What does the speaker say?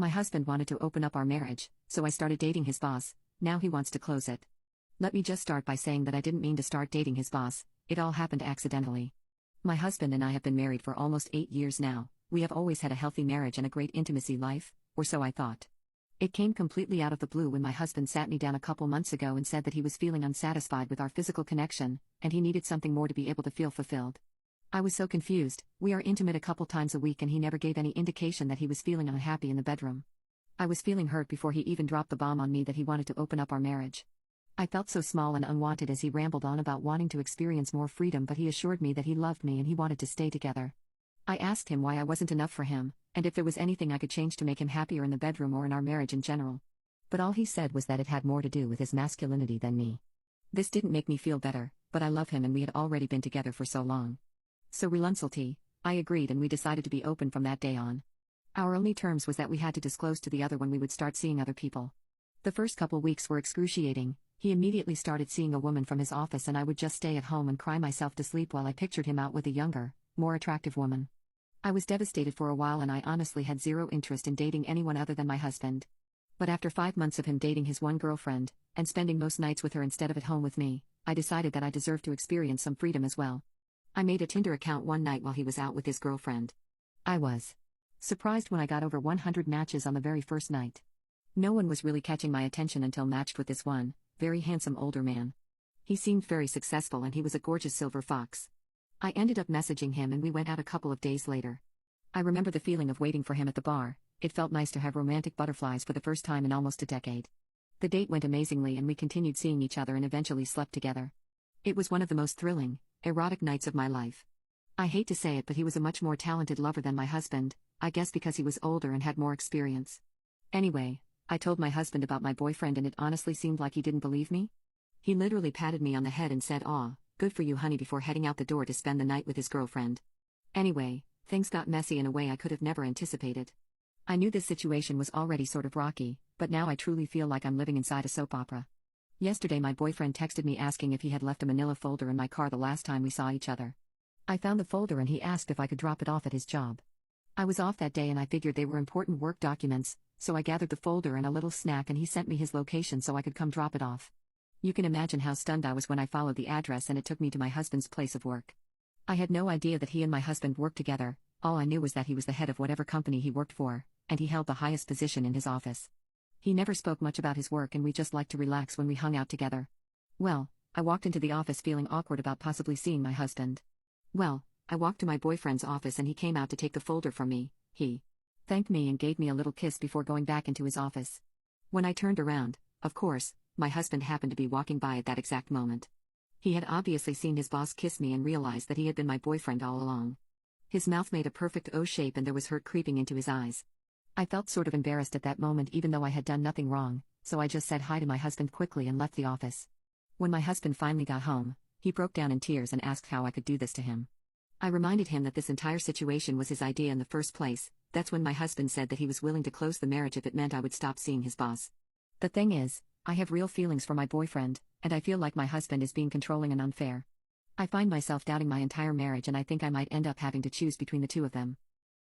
My husband wanted to open up our marriage, so I started dating his boss. Now he wants to close it. Let me just start by saying that I didn't mean to start dating his boss, it all happened accidentally. My husband and I have been married for almost 8 years now. We have always had a healthy marriage and a great intimacy life, or so I thought. It came completely out of the blue when my husband sat me down a couple months ago and said that he was feeling unsatisfied with our physical connection, and he needed something more to be able to feel fulfilled. I was so confused. We are intimate a couple times a week and he never gave any indication that he was feeling unhappy in the bedroom. I was feeling hurt before he even dropped the bomb on me that he wanted to open up our marriage. I felt so small and unwanted as he rambled on about wanting to experience more freedom, but he assured me that he loved me and he wanted to stay together. I asked him why I wasn't enough for him, and if there was anything I could change to make him happier in the bedroom or in our marriage in general. But all he said was that it had more to do with his masculinity than me. This didn't make me feel better, but I love him and we had already been together for so long. So reluctantly, I agreed and we decided to be open from that day on. Our only terms was that we had to disclose to the other when we would start seeing other people. The first couple weeks were excruciating. He immediately started seeing a woman from his office and I would just stay at home and cry myself to sleep while I pictured him out with a younger, more attractive woman. I was devastated for a while and I honestly had zero interest in dating anyone other than my husband. But after 5 months of him dating his one girlfriend, and spending most nights with her instead of at home with me, I decided that I deserved to experience some freedom as well. I made a Tinder account one night while he was out with his girlfriend. I was surprised when I got over 100 matches on the very first night. No one was really catching my attention until matched with this one, very handsome older man. He seemed very successful and he was a gorgeous silver fox. I ended up messaging him and we went out a couple of days later. I remember the feeling of waiting for him at the bar. It felt nice to have romantic butterflies for the first time in almost a decade. The date went amazingly and we continued seeing each other and eventually slept together. It was one of the most thrilling, erotic nights of my life. I hate to say it, but he was a much more talented lover than my husband, I guess because he was older and had more experience. Anyway, I told my husband about my boyfriend and it honestly seemed like he didn't believe me. He literally patted me on the head and said, "Aw, good for you honey," before heading out the door to spend the night with his girlfriend. Anyway, things got messy in a way I could have never anticipated. I knew this situation was already sort of rocky, but now I truly feel like I'm living inside a soap opera. Yesterday my boyfriend texted me asking if he had left a manila folder in my car the last time we saw each other. I found the folder and he asked if I could drop it off at his job. I was off that day and I figured they were important work documents, so I gathered the folder and a little snack and he sent me his location so I could come drop it off. You can imagine how stunned I was when I followed the address and it took me to my husband's place of work. I had no idea that he and my husband worked together. All I knew was that he was the head of whatever company he worked for, and he held the highest position in his office. He never spoke much about his work and we just liked to relax when we hung out together. Well, I walked into the office feeling awkward about possibly seeing my husband. Well, I walked to my boyfriend's office and he came out to take the folder from me. He thanked me and gave me a little kiss before going back into his office. When I turned around, of course, my husband happened to be walking by at that exact moment. He had obviously seen his boss kiss me and realized that he had been my boyfriend all along. His mouth made a perfect O shape and there was hurt creeping into his eyes. I felt sort of embarrassed at that moment even though I had done nothing wrong, so I just said hi to my husband quickly and left the office. When my husband finally got home, he broke down in tears and asked how I could do this to him. I reminded him that this entire situation was his idea in the first place. That's when my husband said that he was willing to close the marriage if it meant I would stop seeing his boss. The thing is, I have real feelings for my boyfriend, and I feel like my husband is being controlling and unfair. I find myself doubting my entire marriage and I think I might end up having to choose between the two of them.